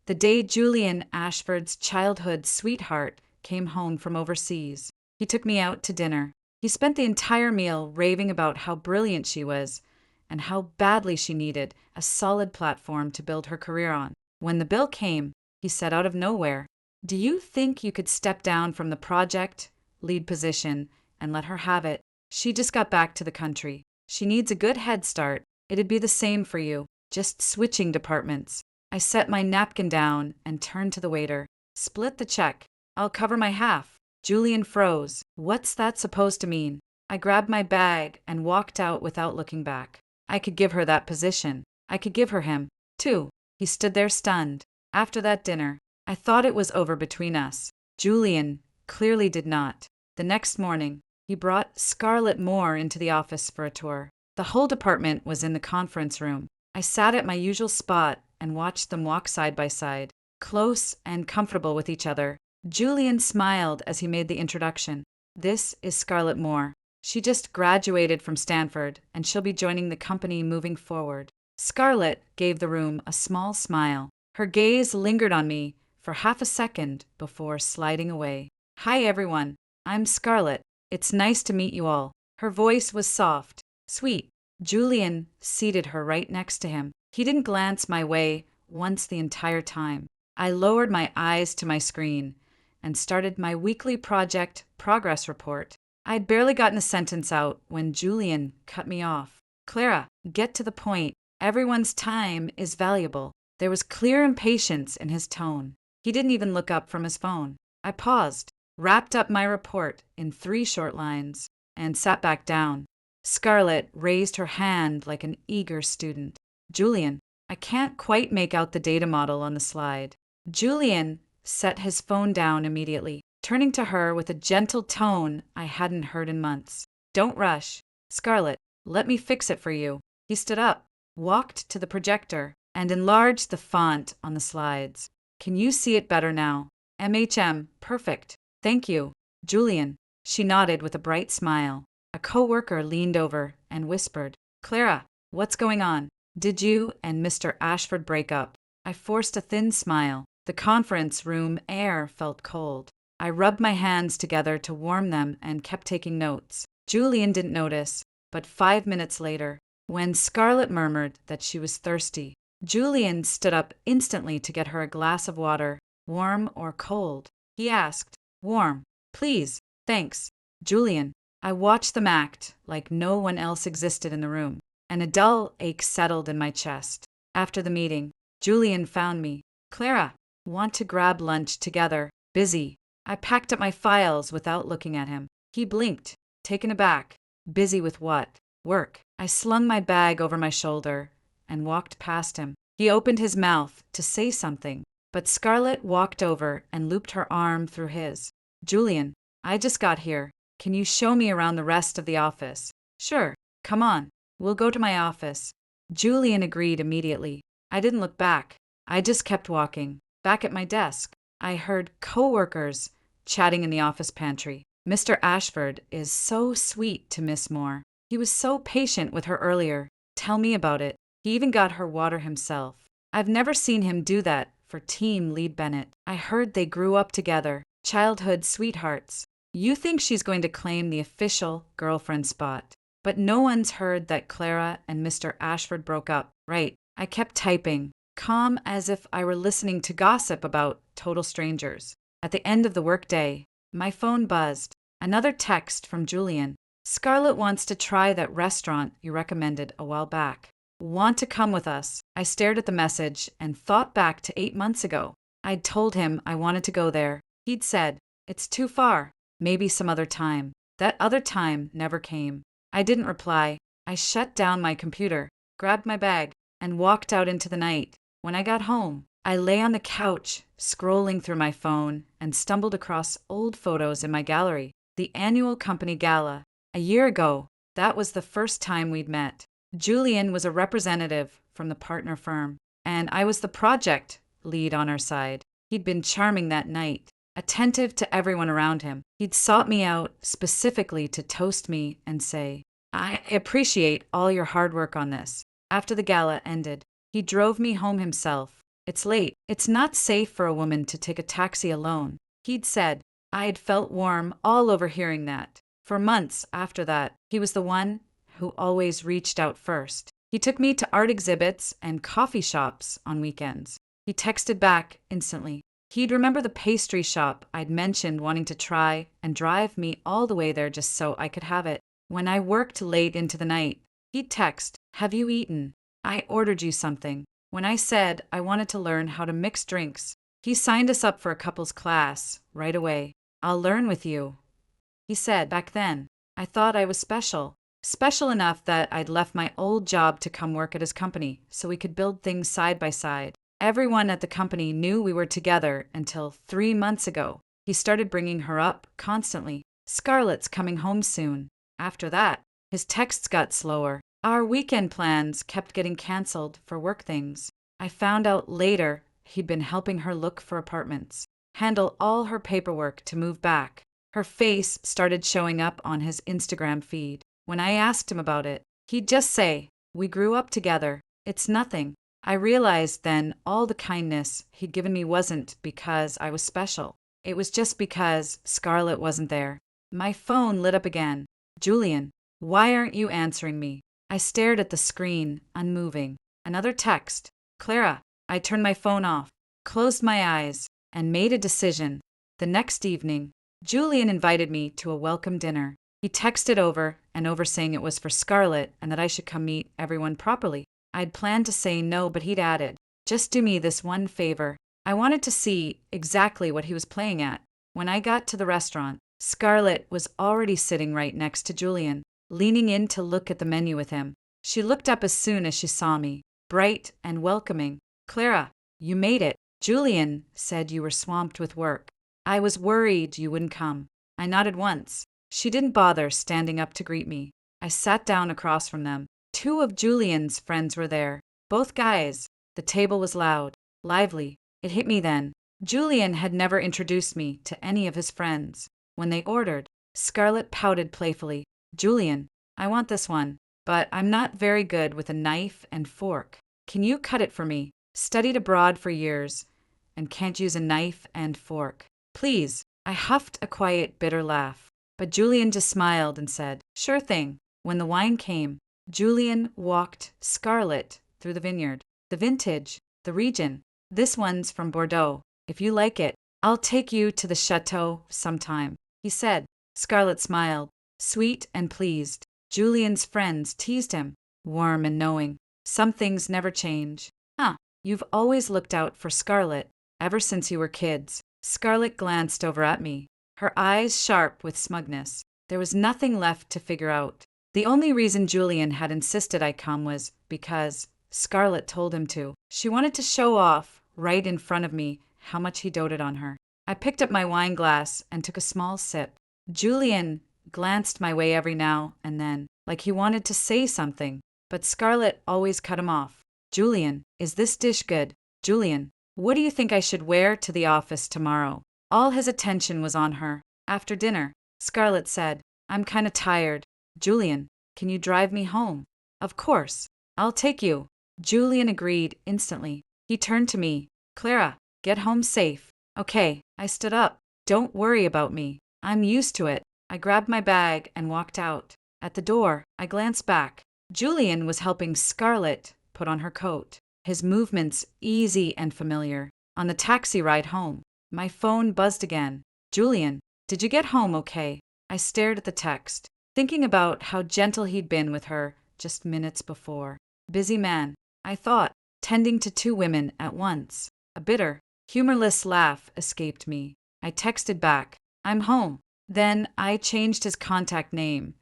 the day Julian Ashford's childhood sweetheart came home from overseas. He took me out to dinner. He spent the entire meal raving about how brilliant she was and how badly she needed a solid platform to build her career on. When the bill came, he said out of nowhere, "Do you think you could step down from the project lead position and let her have it? She just got back to the country. She needs a good head start. It'd be the same for you, just switching departments." I set my napkin down and turned to the waiter. "Split the check. I'll cover my half." Julian froze. What's that supposed to mean? I grabbed my bag and walked out without looking back. I could give her that position. I could give her him, too. He stood there stunned. After that dinner, I thought it was over between us. Julian clearly did not. The next morning, he brought Scarlett Moore into the office for a tour. The whole department was in the conference room. I sat at my usual spot and watched them walk side by side, close and comfortable with each other. Julian smiled as he made the introduction. "This is Scarlett Moore. She just graduated from Stanford, and she'll be joining the company moving forward." Scarlett gave the room a small smile. Her gaze lingered on me for half a second before sliding away. "Hi, everyone. I'm Scarlett. It's nice to meet you all." Her voice was soft, sweet. Julian seated her right next to him. He didn't glance my way once the entire time. I lowered my eyes to my screen and started my weekly project progress report. I'd barely gotten a sentence out when Julian cut me off. "Clara, get to the point. Everyone's time is valuable." There was clear impatience in his tone. He didn't even look up from his phone. I paused, wrapped up my report in 3 short lines, and sat back down. Scarlett raised her hand like an eager student. "Julian, I can't quite make out the data model on the slide." Julian set his phone down immediately, turning to her with a gentle tone I hadn't heard in months. "Don't rush. Scarlett, let me fix it for you." He stood up, walked to the projector, and enlarged the font on the slides. "Can you see it better now?" Perfect. Thank you." "Julian." She nodded with a bright smile. A coworker leaned over and whispered, "Clara, what's going on? Did you and Mr. Ashford break up?" I forced a thin smile. The conference room air felt cold. I rubbed my hands together to warm them and kept taking notes. Julian didn't notice, but 5 minutes later, when Scarlett murmured that she was thirsty, Julian stood up instantly to get her a glass of water, warm or cold. He asked, "Warm, please, thanks." "Julian." I watched them act like no one else existed in the room, and a dull ache settled in my chest. After the meeting, Julian found me. "Clara, want to grab lunch together? Busy." I packed up my files without looking at him. He blinked, taken aback. "Busy with what?" "Work." I slung my bag over my shoulder and walked past him. He opened his mouth to say something, but Scarlett walked over and looped her arm through his. "Julian, I just got here. Can you show me around the rest of the office?" "Sure. Come on. We'll go to my office." Julian agreed immediately. I didn't look back. I just kept walking. Back at my desk, I heard coworkers chatting in the office pantry. "Mr. Ashford is so sweet to Miss Moore. He was so patient with her earlier. Tell me about it. He even got her water himself. I've never seen him do that for Team Lead Bennett. I heard they grew up together, childhood sweethearts." You think she's going to claim the official girlfriend spot. But no one's heard that Clara and Mr. Ashford broke up, right? I kept typing, calm as if I were listening to gossip about total strangers. At the end of the workday, my phone buzzed. Another text from Julian. "Scarlett wants to try that restaurant you recommended a while back. Want to come with us?" I stared at the message and thought back to 8 months ago. I'd told him I wanted to go there. He'd said, "It's too far. Maybe some other time." That other time never came. I didn't reply. I shut down my computer, grabbed my bag, and walked out into the night. When I got home, I lay on the couch, scrolling through my phone, and stumbled across old photos in my gallery. The annual company gala. A year ago, that was the first time we'd met. Julian was a representative from the partner firm, and I was the project lead on our side. He'd been charming that night, attentive to everyone around him. He'd sought me out specifically to toast me and say, "I appreciate all your hard work on this." After the gala ended, he drove me home himself, It's late. It's not safe for a woman to take a taxi alone, he'd said. I'd felt warm all over hearing that. For months after that, he was the one who always reached out first. He took me to art exhibits and coffee shops on weekends. He texted back instantly. He'd remember the pastry shop I'd mentioned wanting to try and drive me all the way there just so I could have it. When I worked late into the night, he'd text, "Have you eaten? I ordered you something." When I said I wanted to learn how to mix drinks, he signed us up for a couples class right away. "I'll learn with you," he said. Back then, I thought I was special. Special enough that I'd left my old job to come work at his company so we could build things side by side. Everyone at the company knew we were together until 3 months ago. He started bringing her up constantly. "Scarlett's coming home soon." After that, his texts got slower. Our weekend plans kept getting canceled for work things. I found out later he'd been helping her look for apartments, handle all her paperwork to move back. Her face started showing up on his Instagram feed. When I asked him about it, he'd just say, "We grew up together. It's nothing." I realized then all the kindness he'd given me wasn't because I was special. It was just because Scarlett wasn't there. My phone lit up again. "Julian, why aren't you answering me?" I stared at the screen, unmoving. Another text. "Clara." I turned my phone off, closed my eyes, and made a decision. The next evening, Julian invited me to a welcome dinner. He texted over and over saying it was for Scarlett and that I should come meet everyone properly. I'd planned to say no, but he'd added, "Just do me this one favor." I wanted to see exactly what he was playing at. When I got to the restaurant, Scarlett was already sitting right next to Julian, leaning in to look at the menu with him. She looked up as soon as she saw me, bright and welcoming. "Clara, you made it. Julian said you were swamped with work. I was worried you wouldn't come." I nodded once. She didn't bother standing up to greet me. I sat down across from them. 2 of Julian's friends were there, both guys. The table was loud, lively. It hit me then. Julian had never introduced me to any of his friends. When they ordered, Scarlett pouted playfully. "Julian, I want this one, but I'm not very good with a knife and fork. Can you cut it for me? Studied abroad for years and can't use a knife and fork. Please." I huffed a quiet, bitter laugh, but Julian just smiled and said, "Sure thing." When the wine came, Julian walked Scarlett through the vineyard. "The vintage, the region. This one's from Bordeaux. If you like it, I'll take you to the chateau sometime," he said. Scarlett smiled, sweet and pleased. Julian's friends teased him, warm and knowing. Some things never change. "Huh, you've always looked out for Scarlett, ever since you were kids." Scarlett glanced over at me, her eyes sharp with smugness. There was nothing left to figure out. The only reason Julian had insisted I come was because Scarlett told him to. She wanted to show off, right in front of me, how much he doted on her. I picked up my wine glass and took a small sip. Julian glanced my way every now and then, like he wanted to say something, but Scarlett always cut him off. "Julian, is this dish good? Julian, what do you think I should wear to the office tomorrow?" All his attention was on her. After dinner, Scarlett said, "I'm kinda tired. Julian, can you drive me home?" "Of course. I'll take you." Julian agreed instantly. He turned to me. "Clara, get home safe." "Okay." I stood up. "Don't worry about me. I'm used to it." I grabbed my bag and walked out. At the door, I glanced back. Julian was helping Scarlett put on her coat, his movements easy and familiar. On the taxi ride home, my phone buzzed again. "Julian, did you get home okay?" I stared at the text, thinking about how gentle he'd been with her just minutes before. Busy man, I thought, tending to 2 women at once. A bitter, humorless laugh escaped me. I texted back, "I'm home." Then I changed his contact name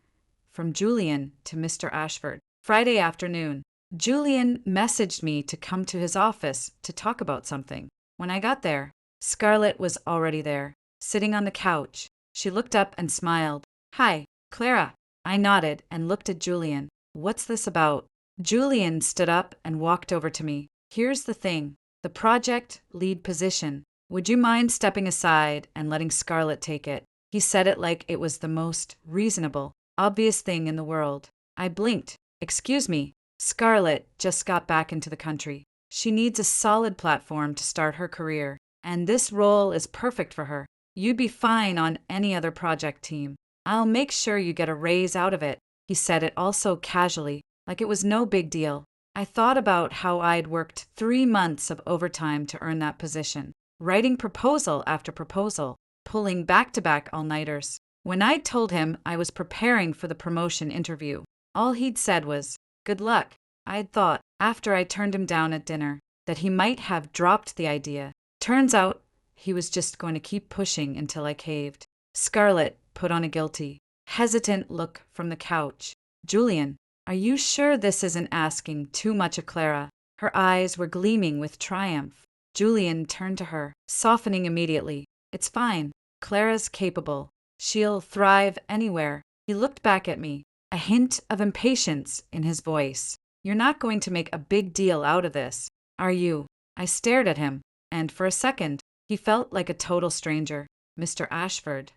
from Julian to Mr. Ashford. Friday afternoon, Julian messaged me to come to his office to talk about something. When I got there, Scarlett was already there, sitting on the couch. She looked up and smiled. "Hi, Clara." I nodded and looked at Julian. "What's this about?" Julian stood up and walked over to me. "Here's the thing. The project lead position. Would you mind stepping aside and letting Scarlett take it?" He said it like it was the most reasonable, obvious thing in the world. I blinked. "Excuse me. Scarlett just got back into the country. She needs a solid platform to start her career, and this role is perfect for her. You'd be fine on any other project team. I'll make sure you get a raise out of it." He said it all so casually, like it was no big deal. I thought about how I'd worked 3 months of overtime to earn that position, writing proposal after proposal, pulling back-to-back all-nighters. When I told him I was preparing for the promotion interview, all he'd said was, "Good luck." I'd thought, after I turned him down at dinner, that he might have dropped the idea. Turns out, he was just going to keep pushing until I caved. Scarlett put on a guilty, hesitant look from the couch. "Julian, are you sure this isn't asking too much of Clara?" Her eyes were gleaming with triumph. Julian turned to her, softening immediately. "It's fine. Clara's capable. She'll thrive anywhere." He looked back at me, a hint of impatience in his voice. "You're not going to make a big deal out of this, are you?" I stared at him, and for a second, he felt like a total stranger. "Mr. Ashford,"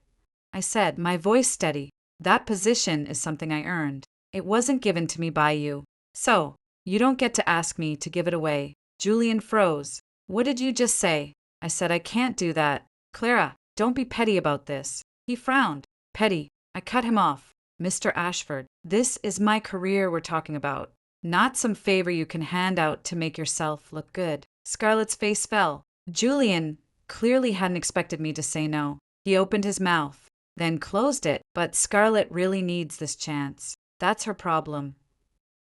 I said, my voice steady, "that position is something I earned. It wasn't given to me by you. So, you don't get to ask me to give it away." Julian froze. "What did you just say?" I said, "I can't do that." "Clara, don't be petty about this." He frowned. "Petty." I cut him off. "Mr. Ashford, this is my career we're talking about, not some favor you can hand out to make yourself look good." Scarlett's face fell. Julian clearly hadn't expected me to say no. He opened his mouth, then closed it. "But Scarlett really needs this chance. That's her problem."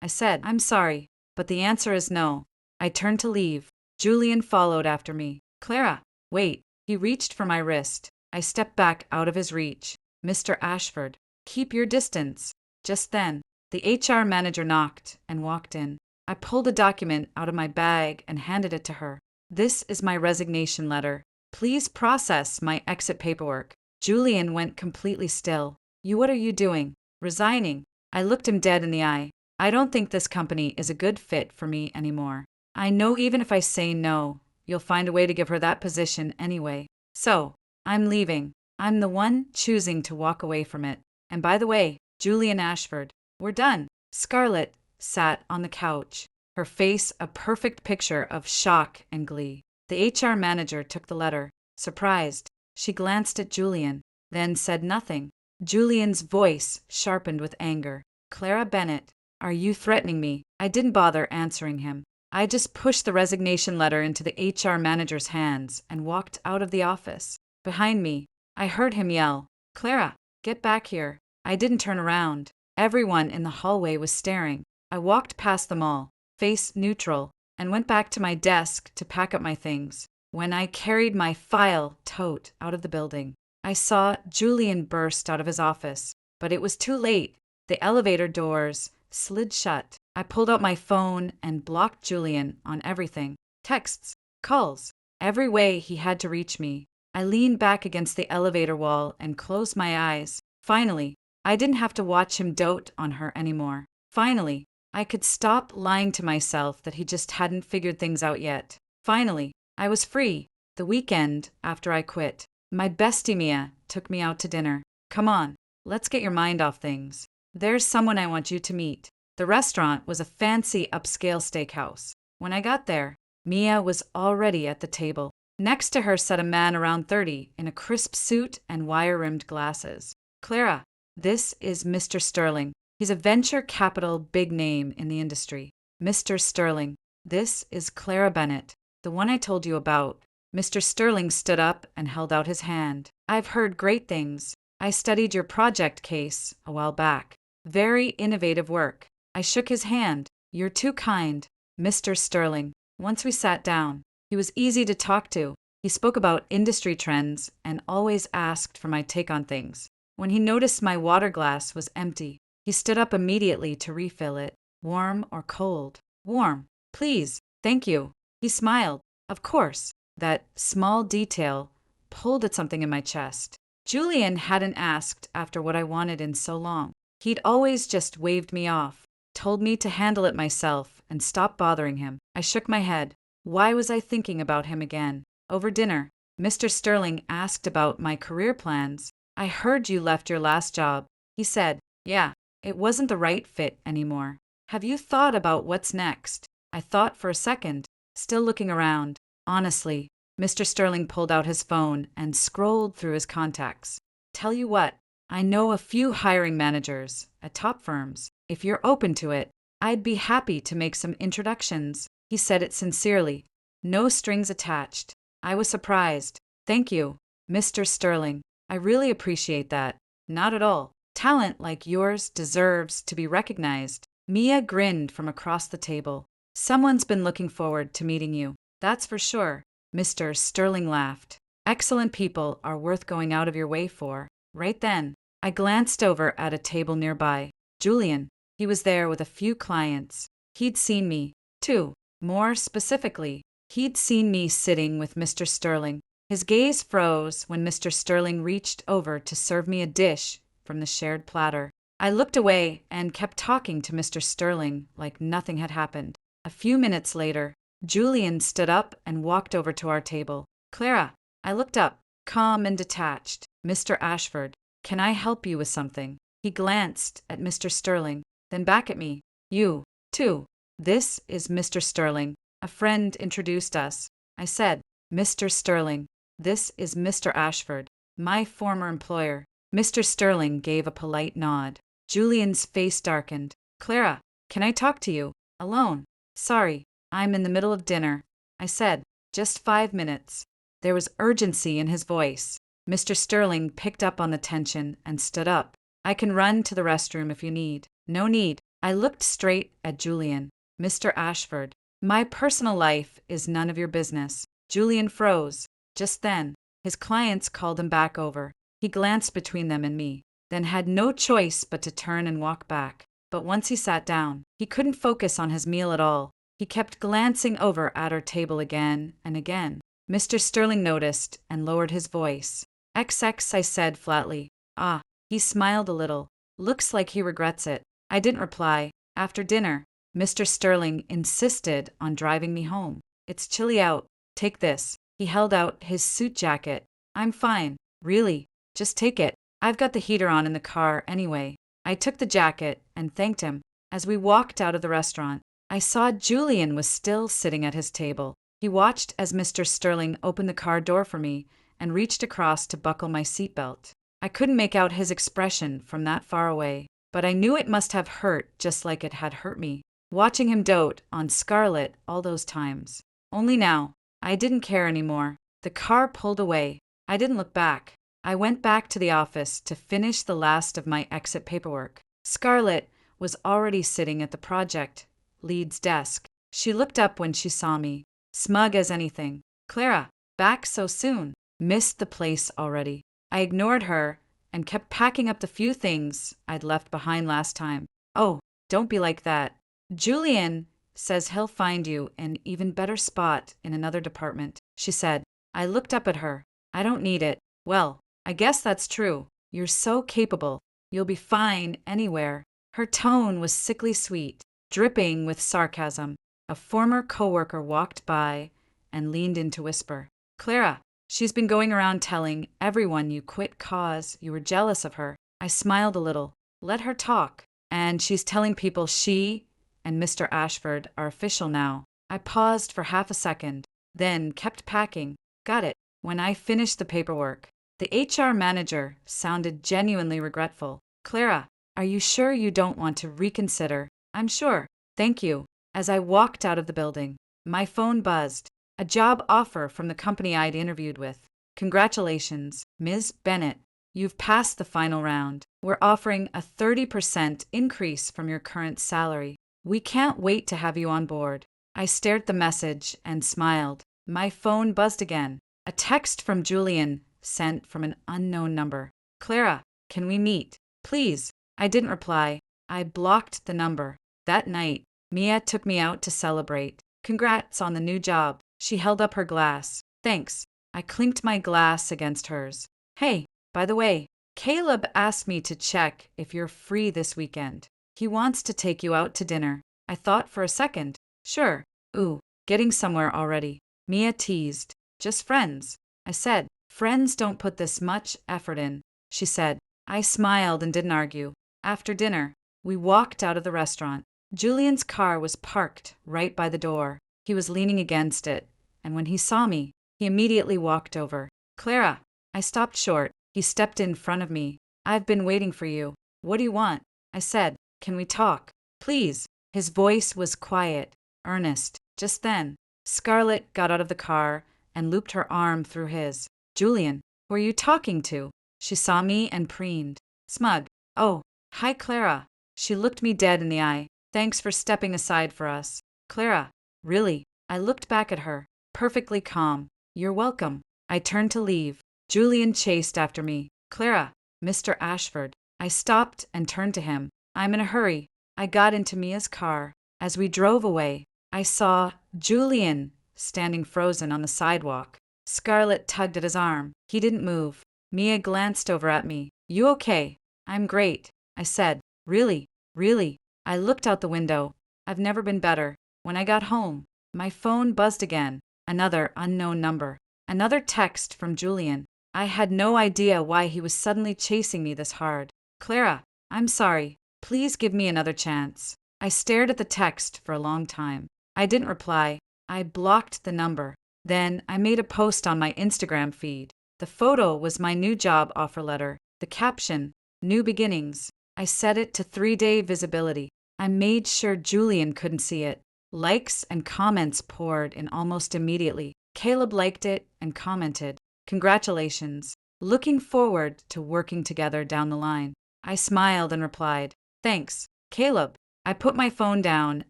I said, "I'm sorry, but the answer is no." I turned to leave. Julian followed after me. "Clara, wait." He reached for my wrist. I stepped back out of his reach. "Mr. Ashford, keep your distance." Just then, the HR manager knocked and walked in. I pulled a document out of my bag and handed it to her. "This is my resignation letter. Please process my exit paperwork." Julian went completely still. What are you doing?" "Resigning." I looked him dead in the eye. "I don't think this company is a good fit for me anymore. I know even if I say no, you'll find a way to give her that position anyway. So, I'm leaving. I'm the one choosing to walk away from it. And by the way, Julian Ashford, we're done." Scarlett sat on the couch, her face a perfect picture of shock and glee. The HR manager took the letter. Surprised, she glanced at Julian, then said nothing. Julian's voice sharpened with anger. "Clara Bennett, are you threatening me?" I didn't bother answering him. I just pushed the resignation letter into the HR manager's hands and walked out of the office. Behind me, I heard him yell, "Clara, get back here." I didn't turn around. Everyone in the hallway was staring. I walked past them all, face neutral, and went back to my desk to pack up my things. When I carried my file tote out of the building, I saw Julian burst out of his office, but it was too late. The elevator doors slid shut. I pulled out my phone and blocked Julian on everything. Texts, calls, every way he had to reach me. I leaned back against the elevator wall and closed my eyes. Finally, I didn't have to watch him dote on her anymore. Finally, I could stop lying to myself that he just hadn't figured things out yet. Finally, I was free. The weekend after I quit, my bestie Mia took me out to dinner. "Come on, let's get your mind off things. There's someone I want you to meet." The restaurant was a fancy upscale steakhouse. When I got there, Mia was already at the table. Next to her sat a man around 30 in a crisp suit and wire-rimmed glasses. "Clara, this is Mr. Sterling. He's a venture capital big name in the industry." "Mr. Sterling, this is Clara Bennett, the one I told you about." Mr. Sterling stood up and held out his hand. "I've heard great things. I studied your project case a while back. Very innovative work." I shook his hand. "You're too kind, Mr. Sterling." Once we sat down, he was easy to talk to. He spoke about industry trends and always asked for my take on things. When he noticed my water glass was empty, he stood up immediately to refill it. "Warm or cold?" "Warm, please, thank you." He smiled. Of course, that small detail pulled at something in my chest. Julian hadn't asked after what I wanted in so long. He'd always just waved me off, told me to handle it myself and stop bothering him. I shook my head. Why was I thinking about him again? Over dinner, Mr. Sterling asked about my career plans. "I heard you left your last job." He said, "Yeah, it wasn't the right fit anymore. Have you thought about what's next?" I thought for a second. still looking around. Honestly, Mr. Sterling pulled out his phone and scrolled through his contacts. Tell you what, I know a few hiring managers at top firms. If you're open to it, I'd be happy to make some introductions. He said it sincerely. No strings attached. I was surprised. Thank you, Mr. Sterling. I really appreciate that. Not at all. Talent like yours deserves to be recognized. Mia grinned from across the table. Someone's been looking forward to meeting you. That's for sure. Mr. Sterling laughed. Excellent people are worth going out of your way for. Right then, I glanced over at a table nearby. Julian. He was there with a few clients. He'd seen me, too. More specifically, he'd seen me sitting with Mr. Sterling. His gaze froze when Mr. Sterling reached over to serve me a dish from the shared platter. I looked away and kept talking to Mr. Sterling like nothing had happened. A few minutes later, Julian stood up and walked over to our table. Clara. I looked up, calm and detached. Mr. Ashford, can I help you with something? He glanced at Mr. Sterling, then back at me. You, too. This is Mr. Sterling. A friend introduced us. I said, Mr. Sterling, this is Mr. Ashford, my former employer. Mr. Sterling gave a polite nod. Julian's face darkened. Clara, can I talk to you? Alone? Sorry, I'm in the middle of dinner. I said, just 5 minutes. There was urgency in his voice. Mr. Sterling picked up on the tension and stood up. I can run to the restroom if you need. No need. I looked straight at Julian. Mr. Ashford, my personal life is none of your business. Julian froze. Just then, his clients called him back over. He glanced between them and me, then had no choice but to turn and walk back. But once he sat down, he couldn't focus on his meal at all. He kept glancing over at our table again and again. Mr. Sterling noticed and lowered his voice. XX, I said flatly. Ah, he smiled a little. Looks like he regrets it. I didn't reply. After dinner, Mr. Sterling insisted on driving me home. It's chilly out. Take this. He held out his suit jacket. I'm fine. Really. Just take it. I've got the heater on in the car anyway. I took the jacket and thanked him. As we walked out of the restaurant, I saw Julian was still sitting at his table. He watched as Mr. Sterling opened the car door for me and reached across to buckle my seatbelt. I couldn't make out his expression from that far away, but I knew it must have hurt just like it had hurt me, watching him dote on Scarlett all those times. Only now, I didn't care anymore. The car pulled away. I didn't look back. I went back to the office to finish the last of my exit paperwork. Scarlett was already sitting at the project lead's desk. She looked up when she saw me, smug as anything. Clara, back so soon. Missed the place already. I ignored her and kept packing up the few things I'd left behind last time. Oh, don't be like that. Julian says he'll find you an even better spot in another department, she said. I looked up at her. I don't need it. Well, I guess that's true. You're so capable. You'll be fine anywhere. Her tone was sickly sweet, dripping with sarcasm. A former coworker walked by and leaned in to whisper, Clara, she's been going around telling everyone you quit cause you were jealous of her. I smiled a little. Let her talk. And she's telling people she and Mr. Ashford are official now. I paused for half a second, then kept packing. Got it. When I finished the paperwork, the HR manager sounded genuinely regretful. Clara, are you sure you don't want to reconsider? I'm sure. Thank you. As I walked out of the building, my phone buzzed. A job offer from the company I'd interviewed with. Congratulations, Ms. Bennett. You've passed the final round. We're offering a 30% increase from your current salary. We can't wait to have you on board. I stared at the message and smiled. My phone buzzed again. A text from Julian, sent from an unknown number. Clara, can we meet? Please. I didn't reply. I blocked the number. That night, Mia took me out to celebrate. Congrats on the new job. She held up her glass. Thanks. I clinked my glass against hers. Hey, by the way, Caleb asked me to check if you're free this weekend. He wants to take you out to dinner. I thought for a second. Sure. Ooh, getting somewhere already. Mia teased. Just friends. I said, friends don't put this much effort in. She said. I smiled and didn't argue. After dinner, we walked out of the restaurant. Julian's car was parked right by the door. He was leaning against it, and when he saw me, he immediately walked over. Clara! I stopped short. He stepped in front of me. I've been waiting for you. What do you want? I said. Can we talk? Please. His voice was quiet, earnest. Just then, Scarlett got out of the car and looped her arm through his. Julian, who are you talking to? She saw me and preened. Smug. Oh, hi Clara. She looked me dead in the eye. Thanks for stepping aside for us. Clara. Really? I looked back at her, perfectly calm. You're welcome. I turned to leave. Julian chased after me. Clara. Mr. Ashford. I stopped and turned to him. I'm in a hurry. I got into Mia's car. As we drove away, I saw Julian standing frozen on the sidewalk. Scarlett tugged at his arm. He didn't move. Mia glanced over at me. You okay? I'm great, I said. Really? Really? I looked out the window. I've never been better. When I got home, my phone buzzed again. Another unknown number. Another text from Julian. I had no idea why he was suddenly chasing me this hard. Clara, I'm sorry. Please give me another chance. I stared at the text for a long time. I didn't reply. I blocked the number. Then I made a post on my Instagram feed. The photo was my new job offer letter. The caption, New Beginnings. I set it to 3-day visibility. I made sure Julian couldn't see it. Likes and comments poured in almost immediately. Caleb liked it and commented, Congratulations. Looking forward to working together down the line. I smiled and replied, Thanks, Caleb. I put my phone down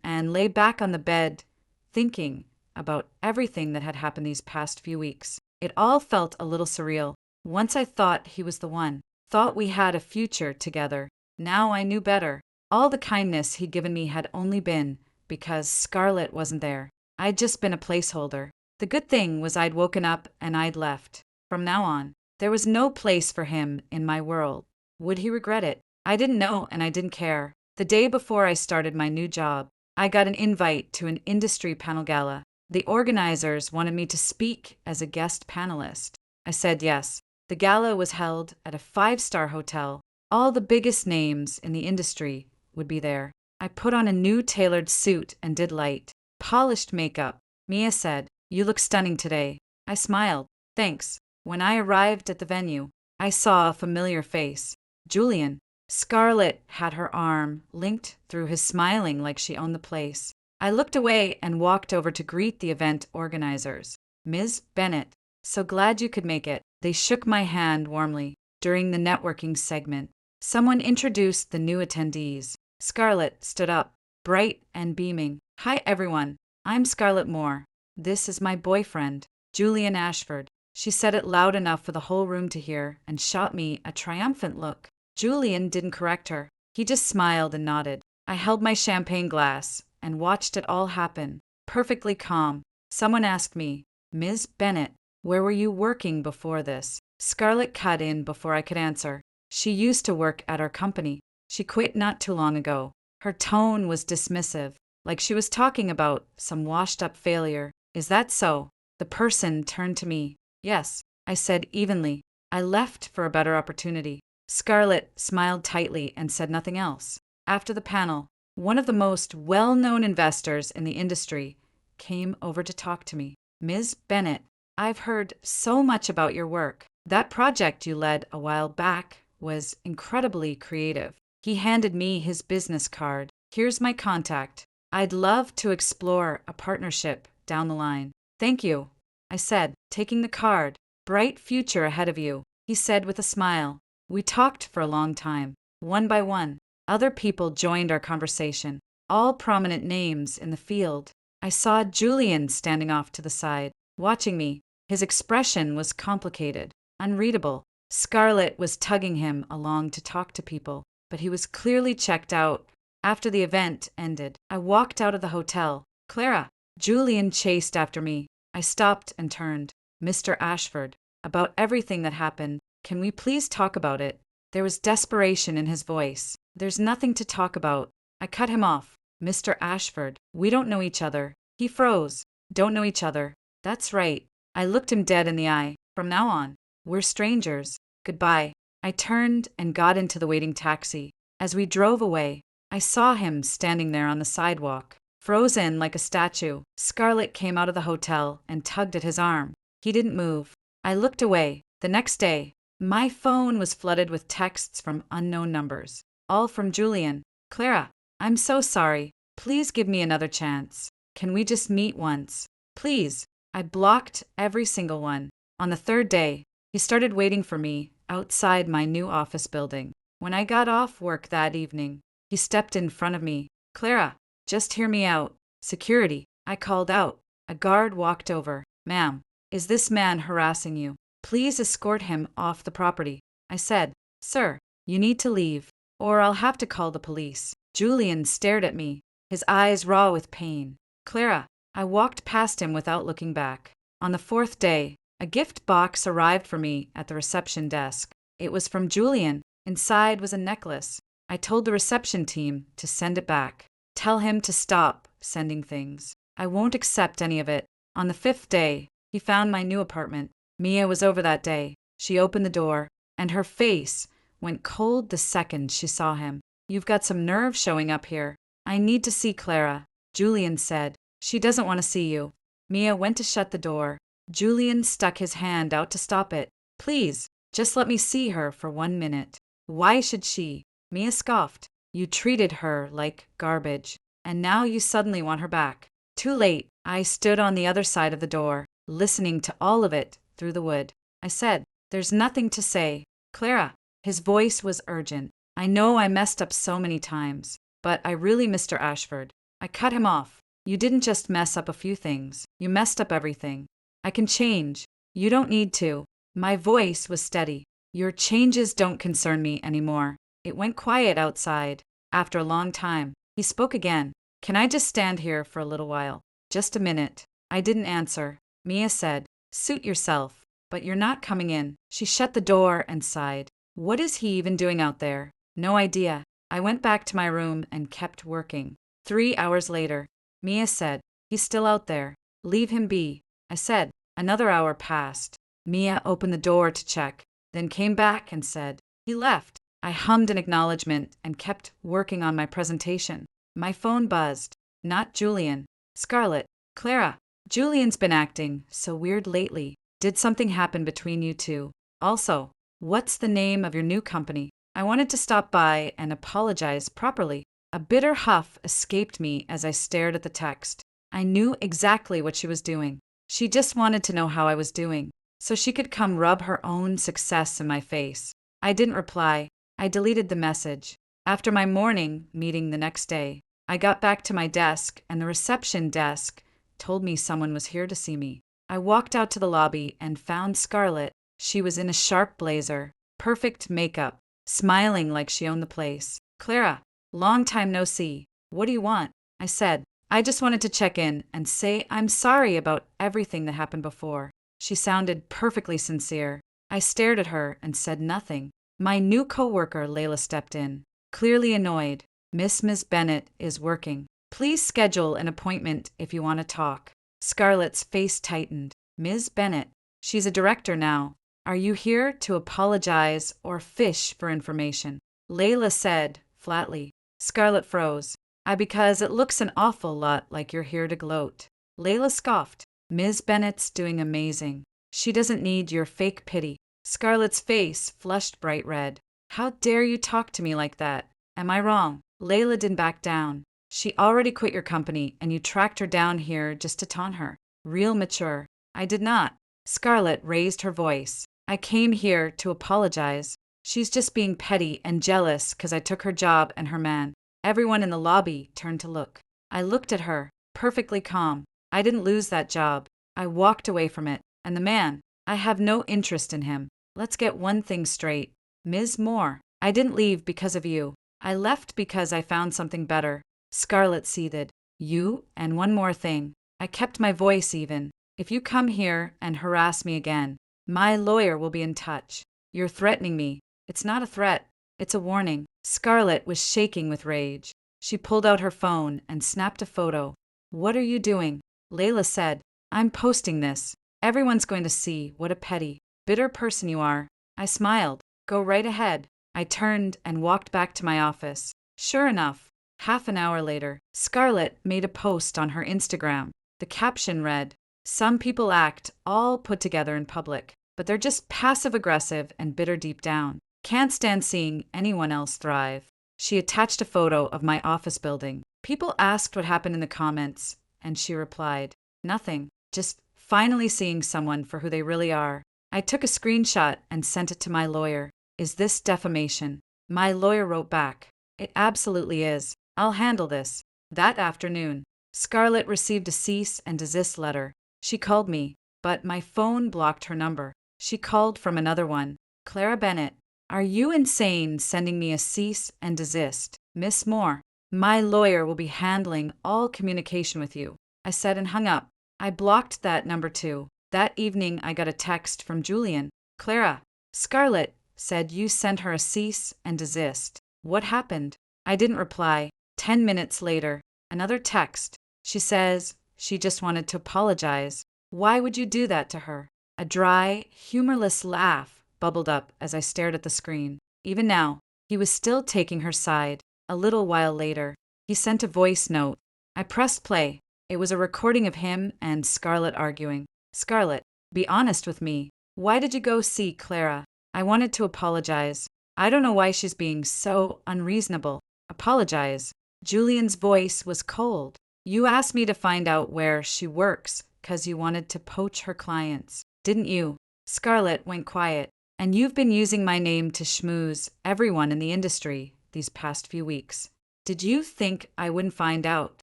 and lay back on the bed, thinking about everything that had happened these past few weeks. It all felt a little surreal. Once I thought he was the one, thought we had a future together. Now I knew better. All the kindness he'd given me had only been because Scarlett wasn't there. I'd just been a placeholder. The good thing was I'd woken up and I'd left. From now on, there was no place for him in my world. Would he regret it? I didn't know and I didn't care. The day before I started my new job, I got an invite to an industry panel gala. The organizers wanted me to speak as a guest panelist. I said yes. The gala was held at a 5-star hotel. All the biggest names in the industry would be there. I put on a new tailored suit and did light, polished makeup. Mia said, You look stunning today. I smiled. Thanks. When I arrived at the venue, I saw a familiar face. Julian. Scarlett had her arm linked through his, smiling like she owned the place. I looked away and walked over to greet the event organizers. Ms. Bennett, so glad you could make it. They shook my hand warmly. During the networking segment, someone introduced the new attendees. Scarlett stood up, bright and beaming. Hi everyone, I'm Scarlett Moore. This is my boyfriend, Julian Ashford. She said it loud enough for the whole room to hear and shot me a triumphant look. Julian didn't correct her. He just smiled and nodded. I held my champagne glass and watched it all happen, perfectly calm. Someone asked me, Ms. Bennett, where were you working before this? Scarlett cut in before I could answer. She used to work at our company. She quit not too long ago. Her tone was dismissive, like she was talking about some washed-up failure. Is that so? The person turned to me. Yes, I said evenly. I left for a better opportunity. Scarlett smiled tightly and said nothing else. After the panel, one of the most well-known investors in the industry came over to talk to me. Ms. Bennett, I've heard so much about your work. That project you led a while back was incredibly creative. He handed me his business card. Here's my contact. I'd love to explore a partnership down the line. Thank you, I said, taking the card. Bright future ahead of you, he said with a smile. We talked for a long time. One by one, other people joined our conversation, all prominent names in the field. I saw Julian standing off to the side, watching me. His expression was complicated, unreadable. Scarlett was tugging him along to talk to people, but he was clearly checked out. After the event ended, I walked out of the hotel. Clara. Julian chased after me. I stopped and turned. Mr. Ashford, about everything that happened, can we please talk about it? There was desperation in his voice. There's nothing to talk about. I cut him off. Mr. Ashford, we don't know each other. He froze. Don't know each other. That's right. I looked him dead in the eye. From now on, we're strangers. Goodbye. I turned and got into the waiting taxi. As we drove away, I saw him standing there on the sidewalk. Frozen like a statue, Scarlett came out of the hotel and tugged at his arm. He didn't move. I looked away. The next day, my phone was flooded with texts from unknown numbers. All from Julian. Clara, I'm so sorry. Please give me another chance. Can we just meet once? Please. I blocked every single one. On the third day, he started waiting for me outside my new office building. When I got off work that evening, he stepped in front of me. Clara, just hear me out. Security, I called out. A guard walked over. Ma'am, is this man harassing you? Please escort him off the property. I said, Sir, you need to leave, or I'll have to call the police. Julian stared at me, his eyes raw with pain. Clara, I walked past him without looking back. On the fourth day, a gift box arrived for me at the reception desk. It was from Julian. Inside was a necklace. I told the reception team to send it back. Tell him to stop sending things. I won't accept any of it. On the fifth day, he found my new apartment. Mia was over that day. She opened the door, and her face went cold the second she saw him. You've got some nerve showing up here. I need to see Clara, Julian said. She doesn't want to see you. Mia went to shut the door. Julian stuck his hand out to stop it. Please, just let me see her for 1 minute. Why should she? Mia scoffed. You treated her like garbage, and now you suddenly want her back. Too late. I stood on the other side of the door, listening to all of it through the wood. I said, There's nothing to say. Clara. His voice was urgent. I know I messed up so many times, but I really, Mr. Ashford. I cut him off. You didn't just mess up a few things. You messed up everything. I can change. You don't need to. My voice was steady. Your changes don't concern me anymore. It went quiet outside. After a long time, he spoke again. Can I just stand here for a little while? Just a minute. I didn't answer. Mia said, Suit yourself. But you're not coming in. She shut the door and sighed. What is he even doing out there? No idea. I went back to my room and kept working. 3 hours later, Mia said, He's still out there. Leave him be. I said. Another hour passed. Mia opened the door to check, then came back and said, He left. I hummed an acknowledgement and kept working on my presentation. My phone buzzed. Not Julian. Scarlett. Clara. Julian's been acting so weird lately. Did something happen between you two? Also, what's the name of your new company? I wanted to stop by and apologize properly. A bitter huff escaped me as I stared at the text. I knew exactly what she was doing. She just wanted to know how I was doing, so she could come rub her own success in my face. I didn't reply. I deleted the message. After my morning meeting the next day, I got back to my desk and the reception desk told me someone was here to see me. I walked out to the lobby and found Scarlett. She was in a sharp blazer, perfect makeup, smiling like she owned the place. Clara, long time no see. What do you want? I said. I just wanted to check in and say I'm sorry about everything that happened before. She sounded perfectly sincere. I stared at her and said nothing. My new coworker, Layla, stepped in, clearly annoyed. Miss Bennett is working. Please schedule an appointment if you want to talk. Scarlett's face tightened. Ms. Bennett. She's a director now. Are you here to apologize or fish for information? Layla said, flatly. Scarlett froze. Because it looks an awful lot like you're here to gloat. Layla scoffed. Ms. Bennett's doing amazing. She doesn't need your fake pity. Scarlett's face flushed bright red. How dare you talk to me like that? Am I wrong? Layla didn't back down. She already quit your company and you tracked her down here just to taunt her. Real mature. I did not. Scarlett raised her voice. I came here to apologize. She's just being petty and jealous because I took her job and her man. Everyone in the lobby turned to look. I looked at her, perfectly calm. I didn't lose that job. I walked away from it. And the man, I have no interest in him. Let's get one thing straight. Ms. Moore, I didn't leave because of you. I left because I found something better. Scarlett seethed. You, and one more thing. I kept my voice even. If you come here and harass me again, my lawyer will be in touch. You're threatening me. It's not a threat. It's a warning. Scarlett was shaking with rage. She pulled out her phone and snapped a photo. What are you doing? Layla said. I'm posting this. Everyone's going to see what a petty, bitter person you are. I smiled. Go right ahead. I turned and walked back to my office. Sure enough, Half an hour later, Scarlett made a post on her Instagram. The caption read, "Some people act all put together in public, but they're just passive-aggressive and bitter deep down. Can't stand seeing anyone else thrive." She attached a photo of my office building. People asked what happened in the comments, and she replied, "Nothing, just finally seeing someone for who they really are." I took a screenshot and sent it to my lawyer. "Is this defamation?" My lawyer wrote back, "It absolutely is. I'll handle this." That afternoon, Scarlett received a cease and desist letter. She called me, but my phone blocked her number. She called from another one. "Clara Bennett, are you insane sending me a cease and desist? Miss Moore, my lawyer will be handling all communication with you." I said and hung up. I blocked that number too. That evening, I got a text from Julian. "Clara, Scarlett said you sent her a cease and desist. What happened?" I didn't reply. 10 minutes later, another text. She says she just wanted to apologize. "Why would you do that to her?" A dry, humorless laugh bubbled up as I stared at the screen. Even now, he was still taking her side. A little while later, he sent a voice note. I pressed play. It was a recording of him and Scarlett arguing. "Scarlett, be honest with me. Why did you go see Clara?" I wanted to apologize. "I don't know why she's being so unreasonable." "Apologize." Julian's voice was cold. "You asked me to find out where she works 'cause you wanted to poach her clients, didn't you?" Scarlett went quiet. "And you've been using my name to schmooze everyone in the industry these past few weeks. Did you think I wouldn't find out?"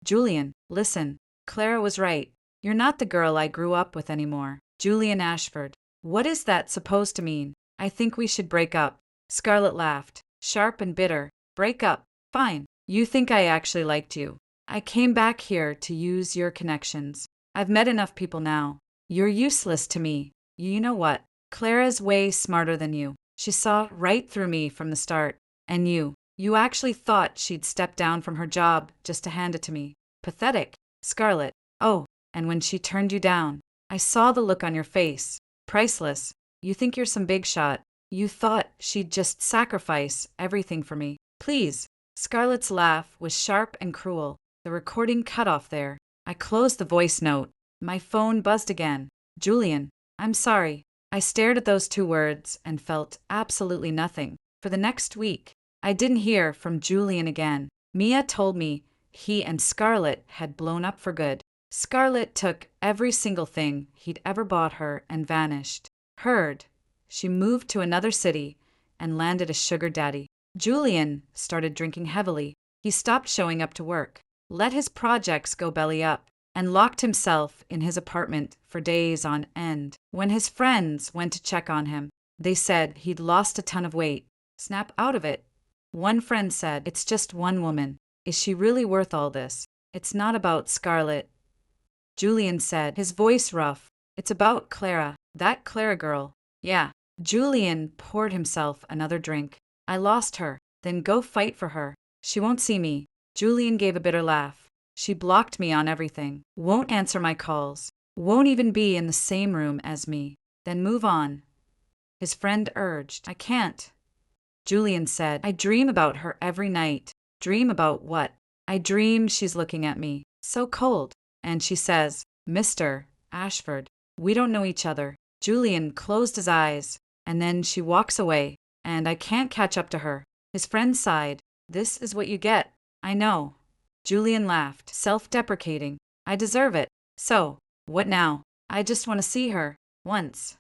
"Julian, listen. Clara was right. You're not the girl I grew up with anymore." "Julian Ashford, what is that supposed to mean?" "I think we should break up." Scarlett laughed, sharp and bitter. "Break up? Fine. You think I actually liked you. I came back here to use your connections. I've met enough people now. You're useless to me. You know what? Clara's way smarter than you. She saw right through me from the start. And you actually thought she'd step down from her job just to hand it to me. Pathetic." Scarlett, "Oh, and when she turned you down, I saw the look on your face. Priceless. You think you're some big shot. You thought she'd just sacrifice everything for me. Please." Scarlett's laugh was sharp and cruel. The recording cut off there. I closed the voice note. My phone buzzed again. "Julian, I'm sorry." I stared at those two words and felt absolutely nothing. For the next week, I didn't hear from Julian again. Mia told me he and Scarlett had blown up for good. Scarlett took every single thing he'd ever bought her and vanished. Heard she moved to another city and landed a sugar daddy. Julian started drinking heavily. He stopped showing up to work, let his projects go belly up, and locked himself in his apartment for days on end. When his friends went to check on him, they said he'd lost a ton of weight. Snap out of it. One friend said, "It's just one woman. Is she really worth all this? It's not about Scarlett." Julian said, his voice rough, "It's about Clara. That Clara girl." "Yeah." Julian poured himself another drink. "I lost her. Then go fight for her. She won't see me." Julian gave a bitter laugh. "She blocked me on everything. Won't answer my calls. Won't even be in the same room as me. Then move on." His friend urged. "I can't." Julian said, "I dream about her every night." "Dream about what?" "I dream she's looking at me, so cold, and she says, 'Mr. Ashford, we don't know each other.'" Julian closed his eyes, and then she walks away, and I can't catch up to her. His friend sighed. "This is what you get." "I know." Julian laughed, self-deprecating. "I deserve it. So, what now?" "I just want to see her. Once."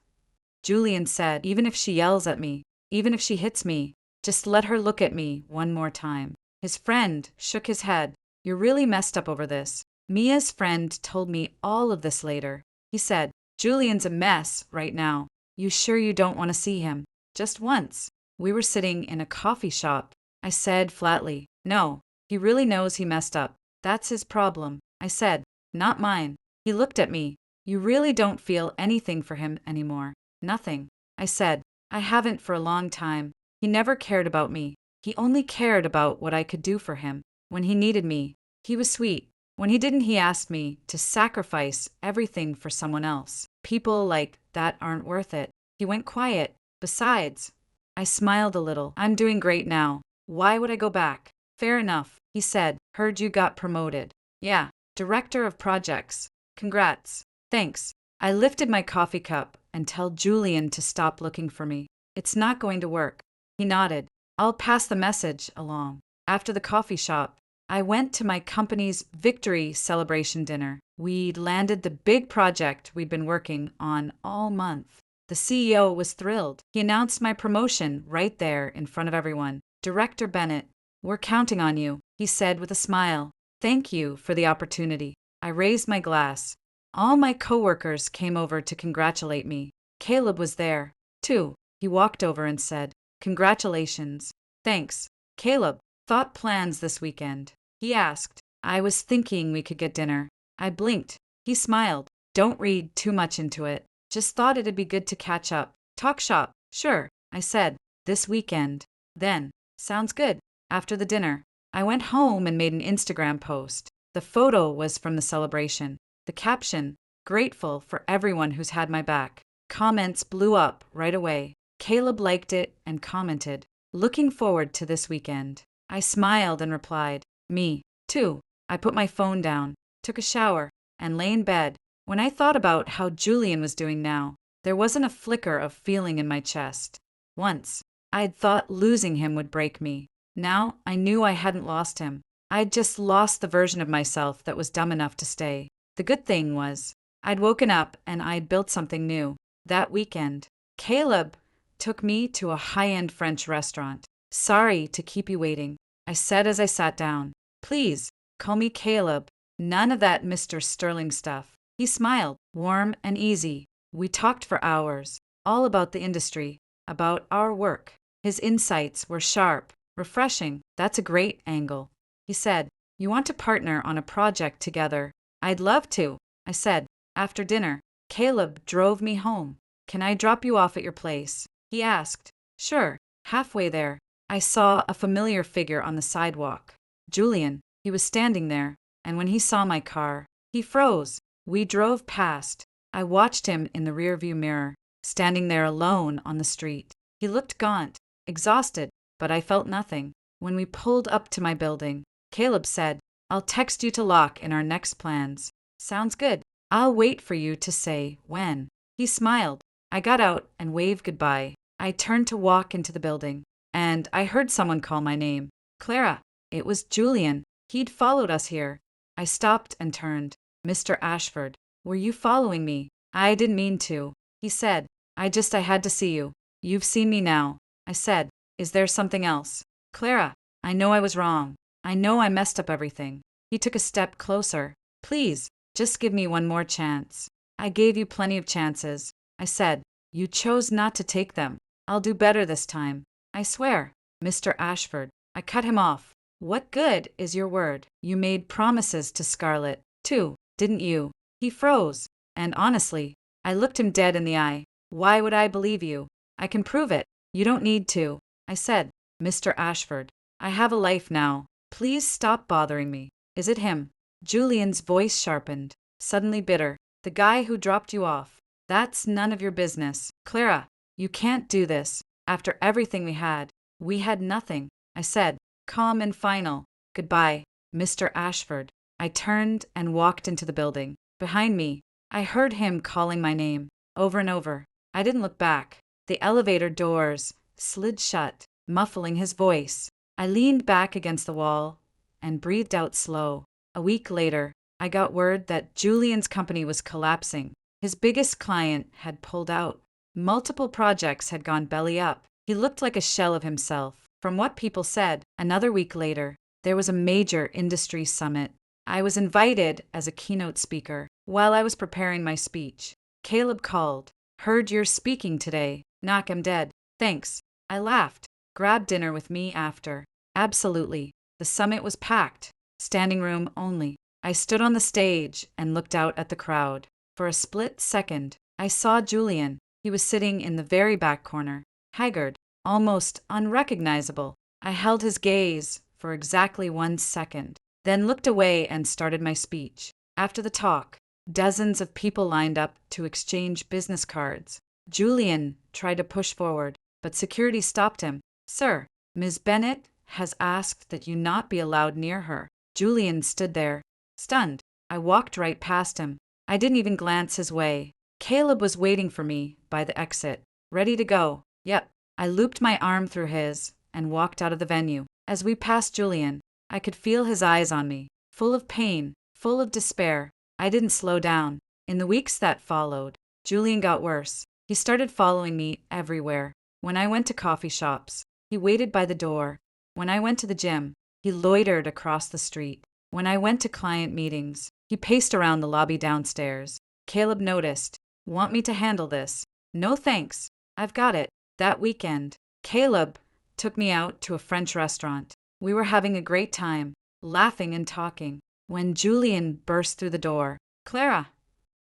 Julian said, "Even if she yells at me, even if she hits me, just let her look at me one more time." His friend shook his head. "You're really messed up over this." Mia's friend told me all of this later. He said, "Julian's a mess right now. You sure you don't want to see him? Just once." We were sitting in a coffee shop. I said flatly, "No, he really knows he messed up. That's his problem." I said, "Not mine." He looked at me. "You really don't feel anything for him anymore?" "Nothing." I said, "I haven't for a long time. He never cared about me. He only cared about what I could do for him. When he needed me, he was sweet. When he didn't, he asked me to sacrifice everything for someone else. People like that aren't worth it." He went quiet. "Besides," I smiled a little, "I'm doing great now. Why would I go back?" "Fair enough." he said. Heard you got promoted. Yeah, director of projects. Congrats. Thanks. I lifted my coffee cup and tell Julian to stop looking for me. It's not going to work. He nodded. I'll pass the message along. After the coffee shop, I went to my company's victory celebration dinner. We'd landed the big project we'd been working on all month. The CEO was thrilled. He announced my promotion right there in front of everyone. Director Bennett, we're counting on you, he said with a smile. Thank you for the opportunity. I raised my glass. All my coworkers came over to congratulate me. Caleb was there, too. He walked over and said, Congratulations. Thanks. Caleb, thought plans this weekend? He asked. I was thinking we could get dinner. I blinked. He smiled. Don't read too much into it. Just thought it'd be good to catch up. Talk shop. Sure, I said. This weekend. Then. Sounds good. After the dinner, I went home and made an Instagram post. The photo was from the celebration. The caption, grateful for everyone who's had my back. Comments blew up right away. Caleb liked it and commented, looking forward to this weekend. I smiled and replied, me, too. I put my phone down, took a shower, and lay in bed. When I thought about how Julian was doing now, there wasn't a flicker of feeling in my chest. Once, I'd thought losing him would break me. Now, I knew I hadn't lost him. I'd just lost the version of myself that was dumb enough to stay. The good thing was, I'd woken up and I'd built something new. That weekend, Caleb took me to a high-end French restaurant. Sorry to keep you waiting, I said as I sat down. Please, call me Caleb. None of that Mr. Sterling stuff. He smiled, warm and easy. We talked for hours, all about the industry, about our work. His insights were sharp, refreshing. That's a great angle. He said, you want to partner on a project together? I'd love to, I said. After dinner, Caleb drove me home. Can I drop you off at your place? He asked. Sure. Halfway there, I saw a familiar figure on the sidewalk. Julian. He was standing there, and when he saw my car, he froze. We drove past. I watched him in the rearview mirror, standing there alone on the street. He looked gaunt, exhausted, but I felt nothing. When we pulled up to my building, Caleb said, I'll text you to lock in our next plans. Sounds good. I'll wait for you to say when. He smiled. I got out and waved goodbye. I turned to walk into the building, and I heard someone call my name. Clara. It was Julian. He'd followed us here. I stopped and turned. Mr. Ashford, were you following me? I didn't mean to. He said, I had to see you. You've seen me now. I said, is there something else? Clara, I know I was wrong. I know I messed up everything. He took a step closer. Please, just give me one more chance. I gave you plenty of chances. I said, you chose not to take them. I'll do better this time. I swear. Mr. Ashford. I cut him off. What good is your word? You made promises to Scarlett, too, didn't you? He froze, and honestly, I looked him dead in the eye. Why would I believe you? I can prove it. You don't need to. I said, Mr. Ashford, I have a life now. Please stop bothering me. Is it him? Julian's voice sharpened, suddenly bitter. The guy who dropped you off. That's none of your business. Clara, you can't do this. After everything we had nothing. I said, calm and final. Goodbye, Mr. Ashford. I turned and walked into the building. Behind me, I heard him calling my name, over and over. I didn't look back. The elevator doors slid shut, muffling his voice. I leaned back against the wall and breathed out slow. A week later, I got word that Julian's company was collapsing. His biggest client had pulled out. Multiple projects had gone belly up. He looked like a shell of himself. From what people said, another week later, there was a major industry summit. I was invited as a keynote speaker. While I was preparing my speech, Caleb called. Heard you're speaking today. Knock, I'm dead. Thanks. I laughed. Grab dinner with me after. Absolutely. The summit was packed. Standing room only. I stood on the stage and looked out at the crowd. For a split second, I saw Julian. He was sitting in the very back corner, haggard, almost unrecognizable. I held his gaze for exactly 1 second, then looked away and started my speech. After the talk, dozens of people lined up to exchange business cards. Julian tried to push forward, but security stopped him. Sir, Ms. Bennett has asked that you not be allowed near her." Julian stood there, stunned. I walked right past him. I didn't even glance his way. Caleb was waiting for me by the exit, ready to go. Yep. I looped my arm through his and walked out of the venue. As we passed Julian, I could feel his eyes on me, full of pain, full of despair. I didn't slow down. In the weeks that followed, Julian got worse. He started following me everywhere. When I went to coffee shops, he waited by the door. When I went to the gym, he loitered across the street. When I went to client meetings, he paced around the lobby downstairs. Caleb noticed. "Want me to handle this?" "No thanks. I've got it." That weekend, Caleb took me out to a French restaurant. We were having a great time, laughing and talking, when Julian burst through the door. "Clara!"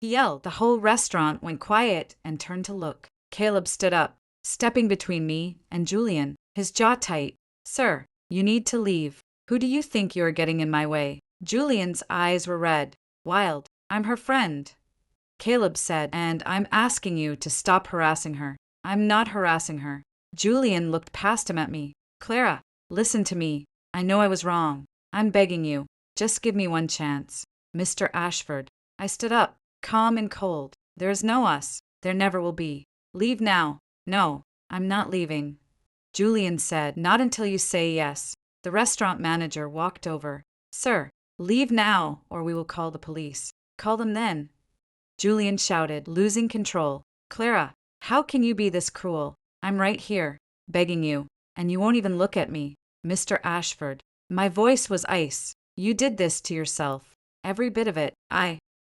he yelled. The whole restaurant went quiet and turned to look. Caleb stood up, stepping between me and Julian, his jaw tight. "Sir, you need to leave. Who do you think you are getting in my way?" Julian's eyes were red, wild. "I'm her friend," Caleb said, "and I'm asking you to stop harassing her." "I'm not harassing her." Julian looked past him at me. "Clara, listen to me. I know I was wrong. I'm begging you. Just give me one chance." "Mr. Ashford." I stood up, calm and cold. "There is no us. There never will be. Leave now." "No, I'm not leaving." Julian said, "Not until you say yes." The restaurant manager walked over. "Sir, leave now or we will call the police." "Call them then," Julian shouted, losing control. "Clara, how can you be this cruel? I'm right here, begging you, and you won't even look at me." "Mr. Ashford." My voice was ice. "You did this to yourself. Every bit of it."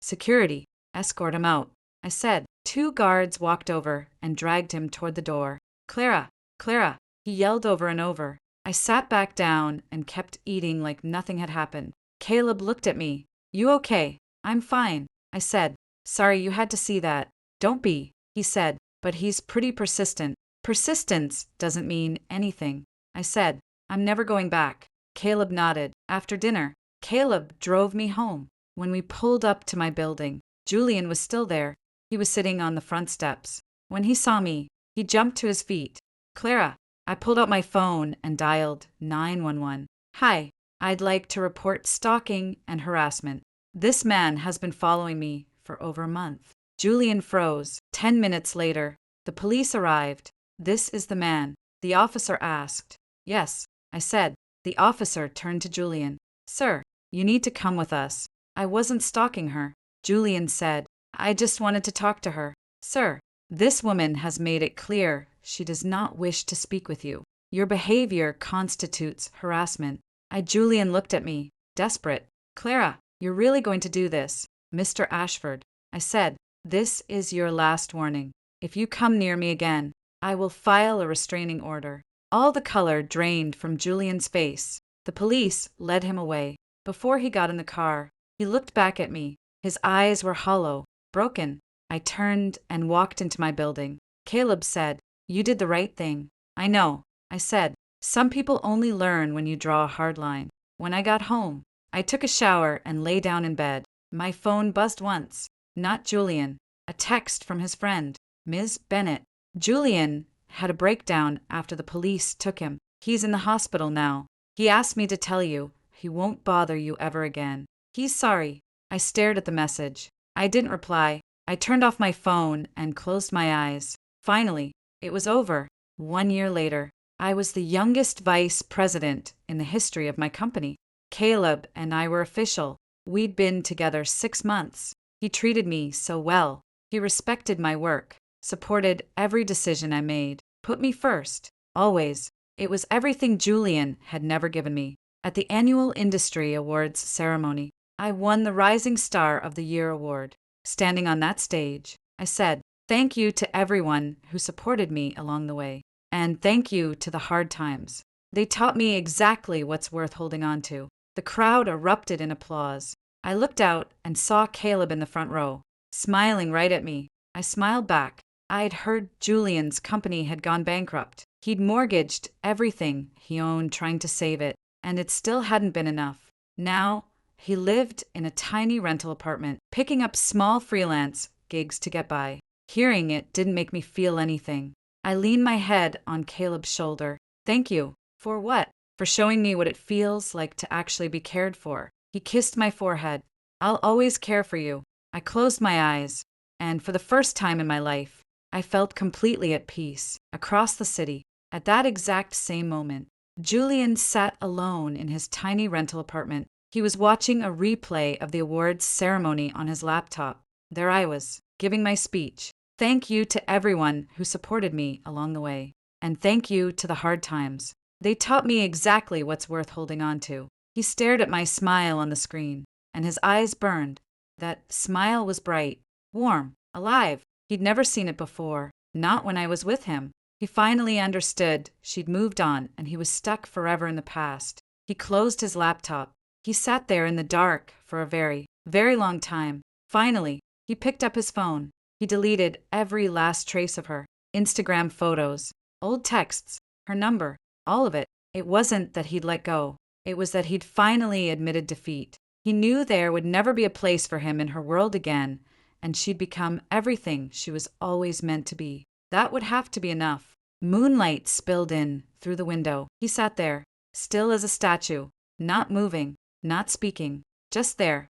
Security. Escort him out," I said. 2 guards walked over and dragged him toward the door. "Clara, Clara," he yelled over and over. I sat back down and kept eating like nothing had happened. Caleb looked at me. "You okay?" "I'm fine," I said. "Sorry you had to see that." "Don't be," he said, "but he's pretty persistent." "Persistence doesn't mean anything," I said. "I'm never going back." Caleb nodded. After dinner, Caleb drove me home. When we pulled up to my building, Julian was still there. He was sitting on the front steps. When he saw me, he jumped to his feet. "Clara." I pulled out my phone and dialed 911. "Hi, I'd like to report stalking and harassment. This man has been following me for over a month." Julian froze. 10 minutes later, the police arrived. "This is the man?" the officer asked. "Yes," I said. The officer turned to Julian. "Sir, you need to come with us." "I wasn't stalking her," Julian said. "I just wanted to talk to her." "Sir, this woman has made it clear she does not wish to speak with you. Your behavior constitutes harassment." Julian looked at me, desperate. "Clara, you're really going to do this?" "Mr. Ashford," I said, "this is your last warning. If you come near me again, I will file a restraining order." All the color drained from Julian's face. The police led him away. Before he got in the car, he looked back at me. His eyes were hollow, broken. I turned and walked into my building. Caleb said, "You did the right thing." "I know," I said. "Some people only learn when you draw a hard line." When I got home, I took a shower and lay down in bed. My phone buzzed once. Not Julian. A text from his friend, Ms. Bennett. "Julian had a breakdown after the police took him. He's in the hospital now. He asked me to tell you he won't bother you ever again. He's sorry." I stared at the message. I didn't reply. I turned off my phone and closed my eyes. Finally, it was over. 1 year later, I was the youngest vice president in the history of my company. Caleb and I were official. We'd been together 6 months. He treated me so well. He respected my work, supported every decision I made, put me first, always. It was everything Julian had never given me. At the annual Industry Awards ceremony, I won the Rising Star of the Year award. Standing on that stage, I said, "Thank you to everyone who supported me along the way. And thank you to the hard times. They taught me exactly what's worth holding on to." The crowd erupted in applause. I looked out and saw Caleb in the front row, smiling right at me. I smiled back. I'd heard Julian's company had gone bankrupt. He'd mortgaged everything he owned trying to save it, and it still hadn't been enough. Now, he lived in a tiny rental apartment, picking up small freelance gigs to get by. Hearing it didn't make me feel anything. I leaned my head on Caleb's shoulder. "Thank you." "For what?" for showing me what it feels like to actually be cared for. He kissed my forehead. I'll always care for you. I closed my eyes, and for the first time in my life, I felt completely at peace. Across the city, at that exact same moment, Julian sat alone in his tiny rental apartment. He was watching a replay of the awards ceremony on his laptop. There I was, giving my speech. Thank you to everyone who supported me along the way. And thank you to the hard times. They taught me exactly what's worth holding on to. He stared at my smile on the screen, and his eyes burned. That smile was bright, warm, alive. He'd never seen it before, not when I was with him. He finally understood she'd moved on and he was stuck forever in the past. He closed his laptop. He sat there in the dark for a very, very long time. Finally, he picked up his phone. He deleted every last trace of her. Instagram photos, old texts, her number, all of it. It wasn't that he'd let go. It was that he'd finally admitted defeat. He knew there would never be a place for him in her world again, and she'd become everything she was always meant to be. That would have to be enough. Moonlight spilled in through the window. He sat there, still as a statue, not moving, not speaking, just there,